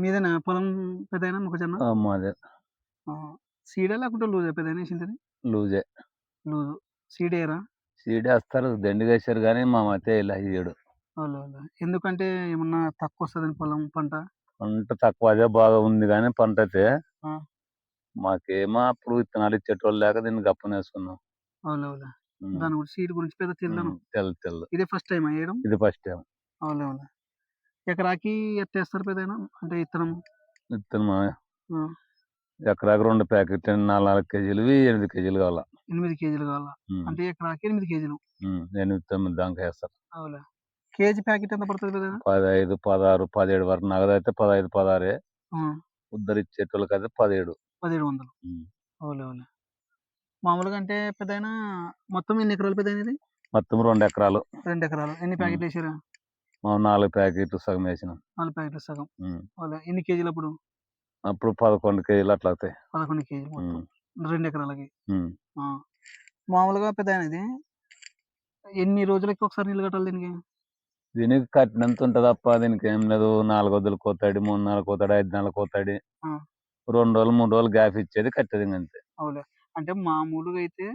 మీదేనా పొలం పెద్దాయనా మొక్కజొన్న? మాదే ఆహా! సీడా లేకుంటే లూజా పెద్దాయనా ఏసింది? లూజే. లూజు. సీడెయరా? సీడేస్తారు దండిగేశారు గానీ మా మతే ఇలా ఎయ్యడు. అవునవునులే. ఎందుకంటే ఏమన్నా తక్కువొస్తదని పొలం పంట? పంట తక్కువ అదే బాగా ఉంది గానీ పంటైతే ఆ! మాకేమో అప్పుడు విత్తనాలు ఇచ్చేటోళ్ళు లేక దీన్ని గప్పనేసుకున్నాం. అవునవునులే. హ్మ్. దాని గురించి సీడ్ గురించి పెద్దగా తెలదను. తెల్దు. ఇదే ఫస్ట్ టైమా ఎయడం? ఇది ఫస్ట్ టైమ్. అవునవునులే. ఎకరాకి ఎత్తేస్తారు పెద్దాయనా? అంటే ఇత్తనం? విత్తనమా ఆ! ఎకరాకి 2 ప్యాకెట్లు 4, 4 కేజీలవి 8 కేజీలు కావాల. 8 కేజీలు కావాలా? హ్మ్. అంటే ఎకరాకి 8 కేజీలు. 8, 9 దాకా ఏస్తారు. అవునులే. కేజీ ప్యాకెట్ ఎంత పడతది పెద్దాయనా? 15, 16, 17 వరకు నగదైతే 15, 16 ఆ! ఉద్దరిచ్చేటోళ్ళకైతే 17. 1700. హ్మ్. అవునవునులే. మామూలుగా అంటే పెద్దాయనా మొత్తం ఎన్ని ఎకరాలు పెద్దాయనా ఇది? మొత్తం 2 ఎకరాలు. 2 ఎకరాలు. ఎన్ని హ్మ్. ప్యాకెట్లేసారు? మనం 4 ప్యాకెట్లు సగం ఏసినాం. 4 ప్యాకెట్లు సగం. హ్మ్. అవునులే. ఎన్ని కేజీలప్పుడు? అప్పుడు 11 కేజీలు అట్లా అవుతాయి. 11 కేజీలు మొత్తం. హ్మ్. 2 ఎకరాలకి. హ్మ్. ఆ! మామూలుగా పెద్దాయనా ఇది ఎన్ని రోజులకి ఒకసారి నీళ్లు కట్టాలి దీనికి? దీనికి కట్టినంత ఉంటదప్ప దీనికేం లేదు. 4 వదులుకోతాడు, 3 నెలలకోతాడు, 5 నెలలకోతాడు. ఆ! 2 రోజులు, 3 రోజులు గ్యాప్ ఇచ్చేది కట్టేదింకంతే. అవునులే. అంటే మామూలుగా అయితే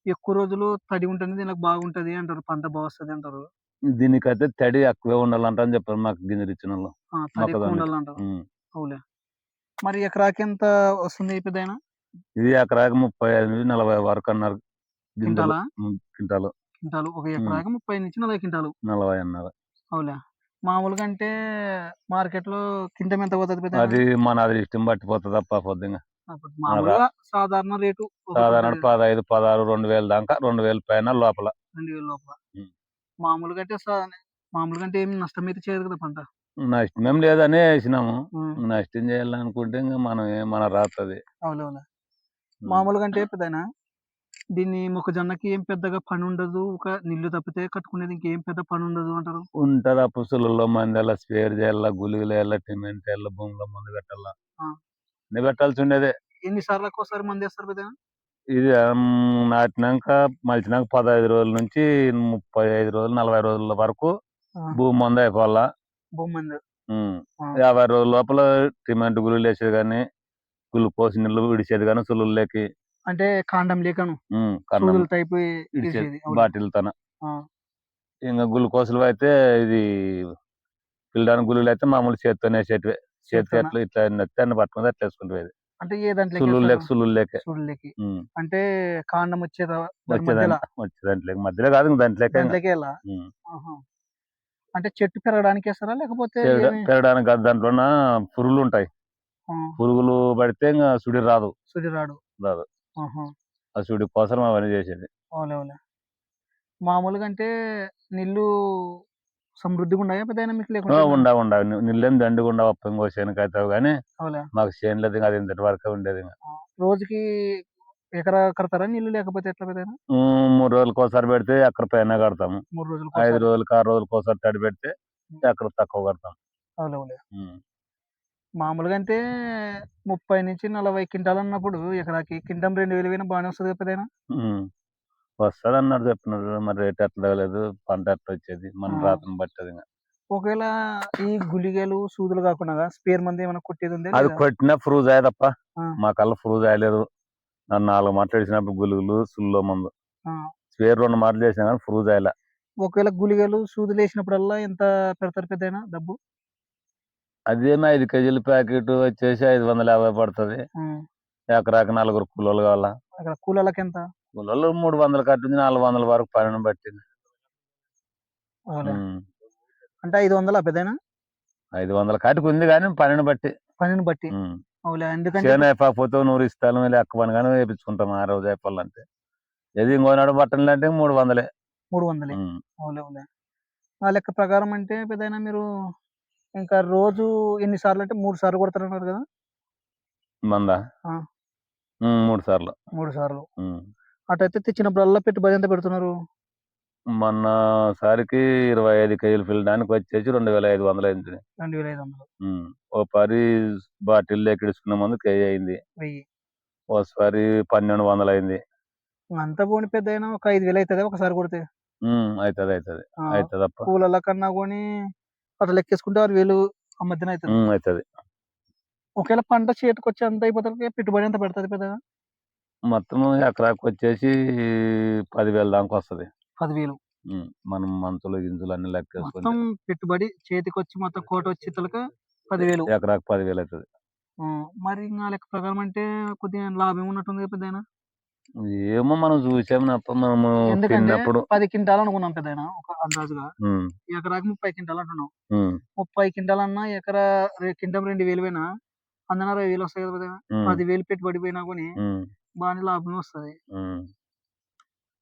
ఎక్కువ రోజులు తడి ఉంటేనే దీనికి బాగుంటది అంటారు. పంట వస్తది అంటారు. దీనికైతే తడి ఎక్కువే ఉండాలంట అని చెప్పారు మాకు గింజలిచ్చినోళ్ళు. ఆ! తడి ఎక్కువ మొక్కజొన్నకి. ఉండాలంటారు. హ్మ్. అవునులే. మరి ఎకరాకి ఎంత వస్తుంది పెద్దాయనా? ఇది ఎకరాకి 35-40 వరకు అన్నారు గింజలు. క్వింటాలా? క్వింటాలు. క్వింటాలు. ఒక హ్మ్. ఎకరాకి 30-40 క్వింటాలు. 40 అన్నారు. అవునులే. మామూలుగా అంటే మార్కెట్‌లో క్వింటం ఎంత పోతది పెద్దాయనా? అది మన అదృష్టం బట్టి పోతదప్ప పొద్దుంగ. అప్పుడు మన రా మామూలుగా సాధారణ రేటు సాధారణ ఒకటుంటది. 15, 16, 2000 దాకా 2000 పైన లోపల. 2000 లోపల. హ్మ్. మామూలుగా అంటే మామూలుగా అంటే ఏమి నష్టమైతే చేయదు కదా పంట. నష్టమేం లేదనే ఏసినాము. హ్మ్. నష్టం చేయాలనుకుంటే ఇంక మనం మన రాతది. అవునవునులే. హ్మ్. మామూలుగా అంటే పెద్దాయనా దీన్ని మొక్కజొన్నకి ఏం పెద్దగా పనుండదు. ఒక నీళ్లు తప్పితే కట్టుకునేది ఇంకేం పెద్ద పనుండదు అంటారు. ఉంటది ఆ పుసులలో మందెలా స్పేర్ చేయాల, గుళికలేయాల, సిమెంట్ ఎయాల, భూమిలో మందు పెట్టాల. ఆ! అన్ని పెట్టాల్సుండేదే. ఎన్ని సార్లకోసారి మందేస్తారు పెద్దాయనా? ఇది నాటినంక మలిచినాక 15 రోజుల నుంచి 35 రోజులు, 40 రోజుల వరకు ఆ! భూమి మందయిపోవాల. భూమందు. హ్మ్. ఆ! 50 రోజుల లోపల సిమెంట్ గుళికలేసేది గాని, గ్లూకోజ్ నీళ్లు విడిచేది గాని సులువుల్లోకి. అంటే కాండం లేకను. కన్నం సూదులు టైపు ఇడిచేది ఏసేది. అవునులే. బాటిల్‌తోన. ఆ! ఇంగ గ్లూకోజ్‌లవయితే ఇది పిల్లడానికి గుళికలయితే మామూలు చేత్తోనేసేటివే. చేత్తో చేత్తోన. ఎట్లా ఇట్లా నొత్తే అన్ని పట్టుకొని అట్లా ఏసుకుంటపోయేది. అంటే ఏ దాంట్లోకేస్తారు? సులువుల్లోకే. సూదులకి. హ్మ్. అంటే కాండం వచ్చే దాని మధ్యల వచ్చే దాంట్లోకి. మధ్యలో కాదు ఇంక దాంట్లోకే ఇంగ. దాంట్లోకేయాలా? హ్మ్. ఆహా! అంటే చెట్టు పెరగడానికేస్తారా? లేకపోతే ఏమి? పెరగడానికి కాదు దాంట్లోన పురుగులుంటాయి. ఆ! పురుగులు పడితే ఇంగ సుడి రాదు. సుడిరాడు. రాదు. ఆహా! ఆ సుడి కోసం అవన్నీ చేసేది. అవునవునులే. మామూలుగా అంటే నీళ్ళు సమృద్ధిగుండాయా పెద్దాయనా మీకు లేకుంటే ఎట్లా? ఉండవు. నీళ్ళేం దండిగుండవప్ప ఇంకో చేనుకైతావు గానీ, అవునా? మాకు చేనులేదు అది ఇంతటి వరకే ఉండేదింగ. ఆ! రోజుకి ఎకరా కడతారా నీళ్ళు లేకపోతే ఎట్లా పెద్దాయనా? 3 రోజులకోసారి పెడితే ఎకర పైనే కడతాము. 3 5 రోజులకోసారి. రోజులకి, 6 రోజులకోసారి తడి పెడితే హ్మ్. ఎకర తక్కువ కడతాం. అవునవునులే. హ్మ్. మామూలుగా అంటే 30-40 క్వింటాలన్నప్పుడు ఎకరాకి క్వింటం 2000 పోయినా బానే వస్తది కదా పెద్దాయనా? హ్మ్. వస్తదన్నారు చెప్పినారు. మరి రేట్ ఎట్లా తగలేదు, పంట ఎట్లొచ్చేది ఆ! మన రాతను బట్టి అదింగ. ఒకవేళ ఈ గుళిగలు, సూదులు కాకుండా స్పేర్ మందేమైనా కొట్టేదుందా అది లేదా? కొట్టినా ఫ్రూజ్ అయ్యేదప్ప. ఆ! మాకల్లా ఫ్రూజ్ అయ్యలేదు. నన్ను 4 మాటలు ఏడిచినప్పుడు గులుగులు, సుల్లో మందు. ఆ! స్పేర్ 2 మాటలు చేసినా గానీ ఫ్రూజ్ అయ్యలే. ఒకవేళ గుళిగలు, సూదులేసినప్పుడల్లా ఎంత పెడతారు పెద్దాయనా డబ్బు? అదేమో 5 కేజీల ప్యాకెట్ వచ్చేసి 550 పడతది. హ్మ్. ఎకరాకి నలుగురు కూలోళ్ళు కావాల. అక్కడ కూలోళ్ళకెంత? కూలోళ్ళు 300 కట్ట నుంచి 400 వరకు పనిని బట్టి. అవునా? హ్మ్. అంటే 500 పెద్దాయనా? 500 కాటికి ఉంది గానీ పనిని బట్టి. పనిని బట్టి. హ్మ్. అవునులే. ఎందుకంటే చేను ఇప్పుడు అయిపోకపోతే నూరు ఇస్తాను లెక్క పని గాని వేపించుకుంటాం ఆ రోజు అయిపోవాలంటే. ఏది ఇంకోనాడు బట్టలంటే 300. 300 హ్మ్. అవునులే. అవునులే. ఆ లెక్క ప్రకారం అంటే పెద్దాయనా మీరు ఇంకా రోజు ఎన్ని సార్లంటే 3 సార్లు కొడతారన్నారు గదా! మందా? ఆ! 3 సార్లు. 3 సార్లు. హ్మ్. అటైతే తెచ్చినప్పుడల్లా పెట్టుబడి ఎంత పెడుతున్నారు? మొన్న సారికి 25 కేజీలు ఫిల్లడానికి వచ్చేసి 2500 అయింది. 2500 హ్మ్. ఓ పరి బాటిల్ ఎక్కిడించుకునే ముందు కేజీ అయింది. 1000 ఓసారి 1200 అయింది. అంతా పోనీ పెద్దాయనా ఒక 5000 అయితదా ఒకసారి కొడితే? అయితది. ఆ! అయితదప్ప. కూలోళ్ళ కన్నా పోనీ అట్లా లెక్కేసుకుంటే 6000 ఆ మధ్యన అయితది. అయితది. ఒకవేళ పంట చేతికొచ్చి అంత అయిపోతలకి పెట్టుబడి ఎంత పెడతది పెద్దగా? మొత్తం ఎకరాకి వచ్చేసి 10,000 దాకా వస్తది. 10,000 మనం మందులు, గింజలు అన్ని మొత్తం లెక్కేసుకుంటే పెట్టుబడి చేతికొచ్చి మొత్తం కోటొచ్చేతలక 10,000. ఎకరాకి 10,000 అవుతది. మరి నా లెక్క ప్రకారం అంటే కొద్దిగా లాభం ఉన్నట్టుంది కదా పెద్దాయన? ఏమో మనం చూసాం తప్ప మనము ఎందుకంటే తిన్నప్పుడు. 10 క్వింటాలు అనుకున్నాం పెద్దాయన ఒక అందాజుగా. హ్మ్. ఎకరాకి 30 క్వింటాలు అంటున్నావు. హ్మ్. 30 క్వింటాలన్నా ఎకరా క్వింటాల్ 2,000 పోయినా అందులో 60,000 వస్తాయి కదా పెద్దాయన. హ్మ్. 10,000 పెట్టుబడి పోయినా గాని హ్మ్. బానే లాభమే వస్తది. హ్మ్.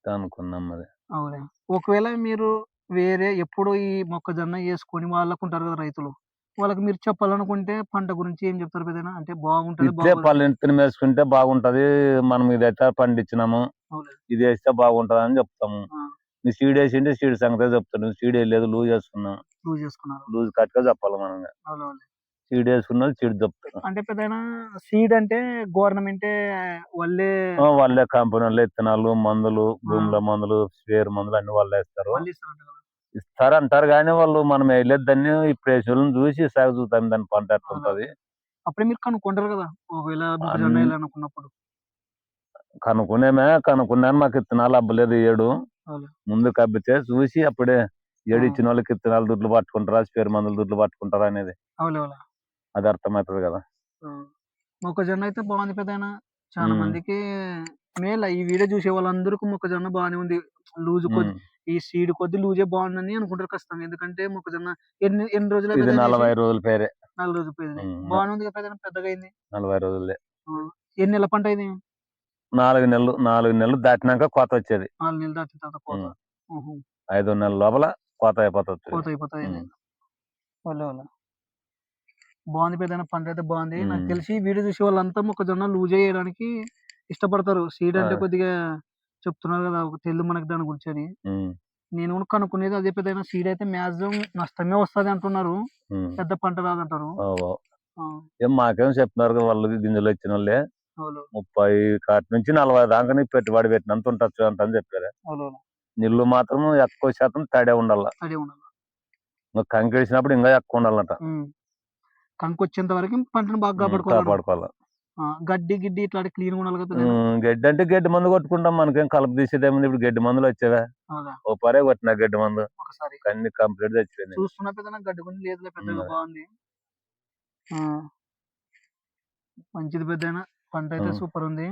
అనుకున్నాం మరి. అవునా? ఒకవేళ మీరు వేరే ఎప్పుడు ఈ మొక్కజొన్న యేసుకొని వాళ్ళకుంటారు కదా రైతులు. వాళ్ళకి మీరు చెప్పాలనుకుంటే పంట గురించి ఏం చెప్తారు పెద్దయినా? అంటే బాగుంటది, ఇట్లే బాగోదని. పల్లెంటిని మేసుకుంటే బాగుంటది. మనం ఇదైతే పండించినాము. అవునులే. ఇదేస్తే బాగుంటదని చెప్తాము. ఆ! నువ్వు సీడేసింటే సీడ్ సంగతే చెప్తాడు. నువ్వు సీడేయలేదు లూజ్ చేసుకున్నాం. లూజ్ చేసుకున్నారు. లూజ్ కట్‌గా చెప్పాలి మనం. అవునవునులే. సీడేసుకున్నోళ్ళు సీడ్ చెప్తారు. అంటే పెద్దయినా సీడ్ అంటే గవర్నమెంటే వాళ్ళే వాళ్ళే కంపెనోళ్ళే ఇత్తనాలు, మందులు, ఆ! భూమిలో మందులు, స్ప్రేయర్ మందులు అన్నీ వాళ్ళే ఇస్తారు. వాళ్ళు ఇస్తారంట కదా! ఇస్తారంటారు గానీ వాళ్ళు మనం ఎయలేదని ఇప్పుడేసినోళ్ళని చూసి సాగు చూద్దాం దాని పంట అవునవును. ఎట్లుంటది. అప్పుడే మీరు కనుక్కుంటారు కదా! ఒకవేళ అన్ మొక్కజొన్న ఎయాలనుకున్నప్పుడు. కనుక్కున్నాను మాకు ఇత్తనాలు అబ్బలేదు ఈ ఏడు. అవును. ముందు కబ్బితే చూసి అప్పుడే ఆ! ఏడిచ్చినోళ్ళకి ఇత్తనాలు దుడ్లు పట్టుకుంటారా, స్పేర్ మందులు దుడ్లు పట్టుకుంటారా అనేది అవునవును. అది అర్థమైతది గదా! ఆ! మొక్కజొన్న అయితే బాగుంది పెద్దాయన. చాలా హ్మ్. మందికి మేల ఈ వీడియో చూసే వాళ్ళందరికి మొక్కజొన్న బానే ఉంది. లూజ్ కొద్ది హ్మ్. ఈ సీడ్ కొద్ది లూజే బావుందని అనుకుంటారు ఖచ్చితంగా. ఎందుకంటే మొక్కజొన్న ఎన్ని ఎన్ని రోజులే ఇది పెద్దయిన ఏసి? 40 రోజుల పేరే. 4 రోజులు పోయింది. హ్మ్. బానే ఉంది కదా పెద్దయిన పెద్దగయింది. 40 రోజులే. ఆ! ఎన్ని నెలల పంట ఇది? 4 నెలలు దాటినాక కోతొచ్చేది. 4 నెలలు దాటిన తర్వాత కోత. హ్మ్. హుహు. 5 నెలల లోపల కోత అయిపోతది. కోత అయిపోతది. హ్మ్. భలే! భలే! బావుంది పెద్దయిన పంటయితే బావుంది. నాకు హ్మ్. తెలిసి ఈ వీడియో చూసే వాళ్ళంతా మొక్కజొన్న లూజ్ చేయడానికి ఇష్టపడతారు. సీడ్ ఆ! అంటే కొద్దిగా చెప్తున్నారు కదా! ఒక తెల్దు మనకు దాని గురించని. హ్మ్. నేను గూడా కనుక్కునేది అదే పెద్దయినా సీడ్ అయితే మాక్సిమం నష్టమే వస్తది అంటున్నారు. హ్మ్. పెద్ద పంట రాదంటారు. అవు. ఆ! మాకేం చెప్తున్నారు వాళ్ళు గింజలొచ్చినోళ్ళే. అవును. 30 కాటి నుంచి 40 దాకా నీకు పెట్టుబడి పెట్టినంత ఉంటచ్చు అంటని చెప్పారు. అవునవును. నీళ్ళు మాత్రం ఎక్కువ శాతం తడే ఉండాల. తడే ఉండాలి. ఇంగ కంకేసినప్పుడు ఇంకా ఎక్కువ ఉండాలంట. హ్మ్. కంకొచ్చేంత వరకి పంటను బాగా కాపాడుకోవాలంటావు. కాపాడుకోవాల. ఆ! గడ్డి, గిడ్డి ఇట్లాంటివి క్లీన్‌గా ఉండాలి కదా పెద్దయినా? గడ్డి అంటే గడ్డి మందు కొట్టుకుంటాం. మనకేం కలుపు తీసేదేముంది. ఇప్పుడు గడ్డి మందులొచ్చేవా? అవునా? ఓ పరే కొట్టినా గడ్డి మందు. ఒకసారి. అన్నీ కంప్లీట్ చచ్చిపోయినాయి. చూస్తున్నా పెద్దయినా గడ్డి గుండి లేదులే పెద్దగా అదే. బావుంది. ఆ! మంచిది పెద్దయినా. పంటయితే హ్మ్. సూపరుంది.